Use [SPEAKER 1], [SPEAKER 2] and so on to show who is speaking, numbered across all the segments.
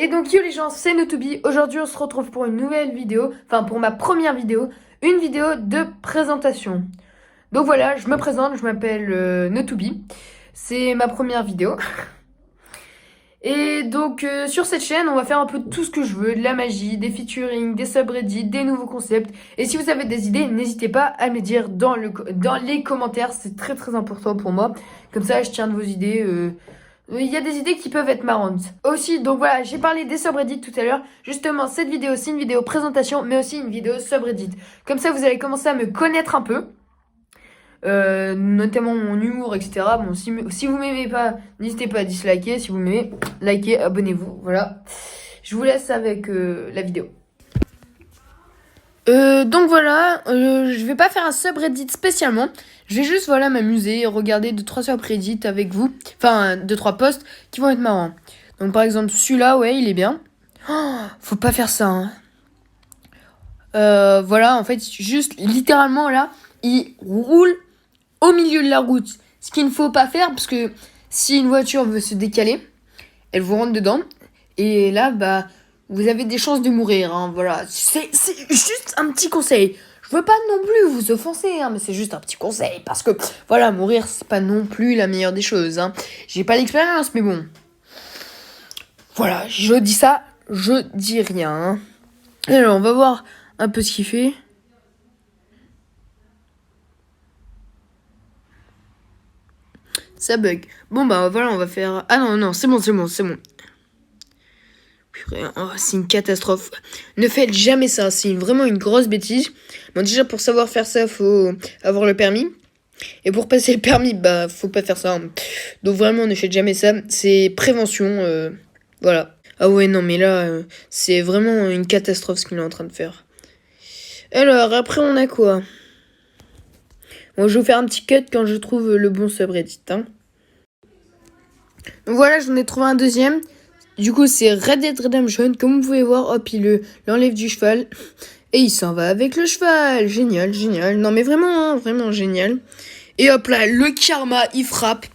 [SPEAKER 1] Et donc yo les gens, c'est Notubi. Aujourd'hui on se retrouve pour une nouvelle vidéo, enfin pour ma première vidéo, une vidéo de présentation. Donc voilà, je me présente, je m'appelle Notubi. C'est ma première vidéo. Et donc sur cette chaîne, on va faire un peu tout ce que je veux, de la magie, des featuring, des subreddits, des nouveaux concepts. Et si vous avez des idées, n'hésitez pas à me les dire dans les commentaires, c'est très très important pour moi. Comme ça, je tiens de vos idées. Il y a des idées qui peuvent être marrantes. Aussi, donc voilà, j'ai parlé des subreddits tout à l'heure. Justement, cette vidéo, c'est une vidéo présentation, mais aussi une vidéo subreddit. Comme ça, vous allez commencer à me connaître un peu. Notamment mon humour, etc. Bon, si vous m'aimez pas, n'hésitez pas à disliker. Si vous m'aimez, likez, abonnez-vous. Voilà. Je vous laisse avec la vidéo. Donc voilà, je vais pas faire un subreddit spécialement. Je vais juste voilà m'amuser, regarder 2-3 subreddits avec vous. Enfin, 2-3 posts qui vont être marrants. Donc par exemple celui-là, ouais, il est bien. Oh, faut pas faire ça. Hein. Voilà, en fait, juste littéralement là, il roule au milieu de la route. Ce qu'il ne faut pas faire parce que si une voiture veut se décaler, elle vous rentre dedans. Et là, bah, vous avez des chances de mourir. Hein, voilà, c'est juste un petit conseil. Je veux pas non plus vous offenser, hein, mais c'est juste un petit conseil. Parce que, voilà, mourir, c'est pas non plus la meilleure des choses. Hein. J'ai pas l'expérience, mais bon. Voilà, je dis ça, je dis rien. Hein. Alors, on va voir un peu ce qu'il fait. Ça bug. Bon, bah voilà, on va faire... Ah non, c'est bon. Oh, c'est une catastrophe. Ne faites jamais ça, c'est vraiment une grosse bêtise. Bon, déjà, pour savoir faire ça, faut avoir le permis. Et pour passer le permis, bah, faut pas faire ça. Hein. Donc vraiment, ne faites jamais ça. C'est prévention, voilà. Ah ouais, non, mais là, c'est vraiment une catastrophe ce qu'il est en train de faire. Alors, après, on a quoi? Bon, je vais vous faire un petit cut quand je trouve le bon subreddit. Hein. Donc voilà, j'en ai trouvé un deuxième. Du coup, c'est Red Dead Redemption. Comme vous pouvez voir, hop, il l'enlève du cheval. Et il s'en va avec le cheval. Génial. Non, mais vraiment, hein, vraiment génial. Et hop là, le karma, il frappe.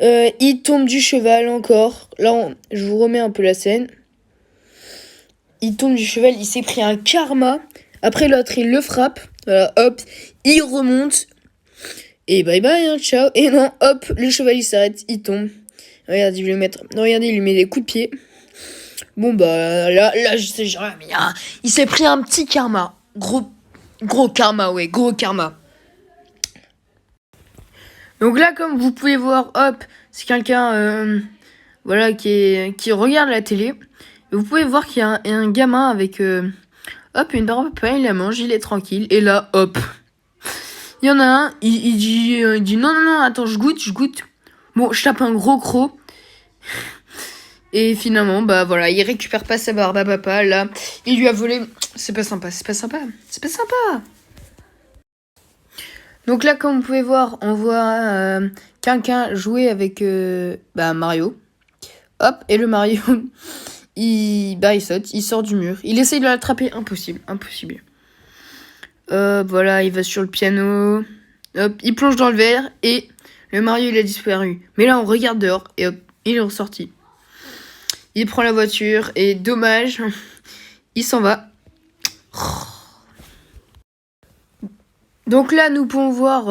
[SPEAKER 1] Il tombe du cheval encore. Là, je vous remets un peu la scène. Il tombe du cheval, il s'est pris un karma. Après, l'autre, il le frappe. Voilà, hop, il remonte. Et bye bye, hein, ciao. Et non, hop, le cheval, il s'arrête, il tombe. Regardez, il lui met des coups de pied. Bon, bah, là, je sais jamais. Hein. Il s'est pris un petit karma. Gros karma, ouais, gros karma. Donc là, comme vous pouvez voir, hop, c'est quelqu'un, voilà, qui regarde la télé. Et vous pouvez voir qu'il y a un gamin avec, hop, une barbe à pain, il la mange, il est tranquille. Et là, hop, il y en a un, il dit non, attends, je goûte. Bon, je tape un gros croc. Et finalement, bah voilà, il récupère pas sa barbe à papa, là. Il lui a volé. C'est pas sympa. Donc là, comme vous pouvez voir, on voit quelqu'un jouer avec Mario. Hop, et le Mario, il saute, il sort du mur. Il essaye de l'attraper, impossible. Voilà, il va sur le piano. Hop, il plonge dans le verre et le Mario, il a disparu. Mais là, on regarde dehors et hop, il est ressorti. Il prend la voiture et dommage, il s'en va. Donc là, nous pouvons voir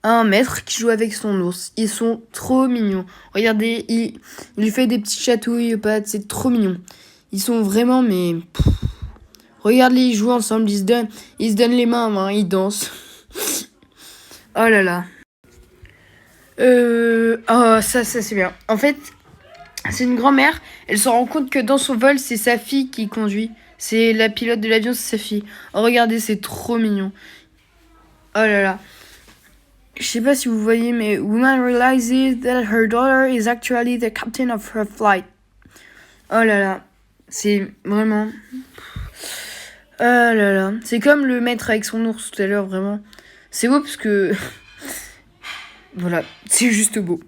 [SPEAKER 1] un maître qui joue avec son ours. Ils sont trop mignons. Regardez, il lui fait des petites chatouilles aux pattes, c'est trop mignon. Ils sont vraiment, mais... Regardez, ils jouent ensemble, ils se donnent les mains, hein, ils dansent. Oh là là. Oh, ça c'est bien. En fait, c'est une grand-mère, elle se rend compte que dans son vol, c'est sa fille qui conduit. C'est la pilote de l'avion, c'est sa fille. Oh, regardez, c'est trop mignon. Oh là là. Je sais pas si vous voyez, mais woman realizes that her daughter is actually the captain of her flight. Oh là là. C'est vraiment... Oh là là. C'est comme le maître avec son ours tout à l'heure, vraiment. C'est beau parce que... voilà, c'est juste beau.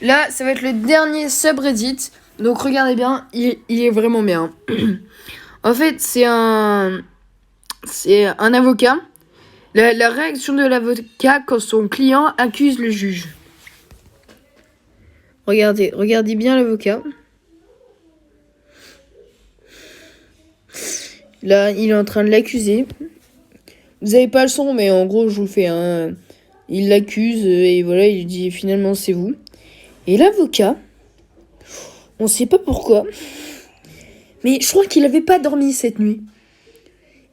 [SPEAKER 1] Là, ça va être le dernier subreddit. Donc regardez bien, il est vraiment bien. En fait, c'est un avocat. La réaction de l'avocat quand son client accuse le juge. Regardez bien l'avocat. Là, il est en train de l'accuser. Vous avez pas le son, mais en gros, je vous le fais. Hein. Il l'accuse et voilà, il dit finalement c'est vous. Et l'avocat, on sait pas pourquoi, mais je crois qu'il avait pas dormi cette nuit.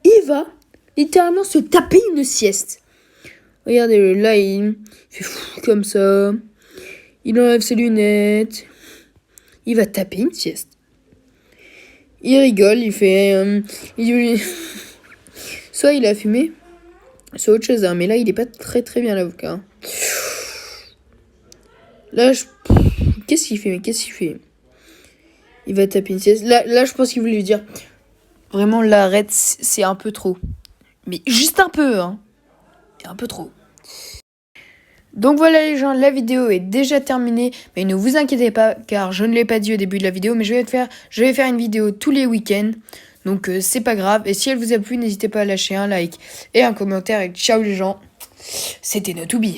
[SPEAKER 1] Il va littéralement se taper une sieste. Regardez-le, là, il fait fou comme ça. Il enlève ses lunettes. Il va taper une sieste. Il rigole, il fait... soit il a fumé, soit autre chose. Hein, mais là, il est pas très très bien, l'avocat. Là, qu'est-ce qu'il fait? Il va taper une sieste. Là, je pense qu'il voulait lui dire... Vraiment, là, arrête, c'est un peu trop. Mais juste un peu, hein. Un peu trop. Donc voilà les gens, la vidéo est déjà terminée, mais ne vous inquiétez pas car je ne l'ai pas dit au début de la vidéo, mais je vais faire une vidéo tous les week-ends, donc c'est pas grave. Et si elle vous a plu, n'hésitez pas à lâcher un like et un commentaire et ciao les gens, c'était Not To Be.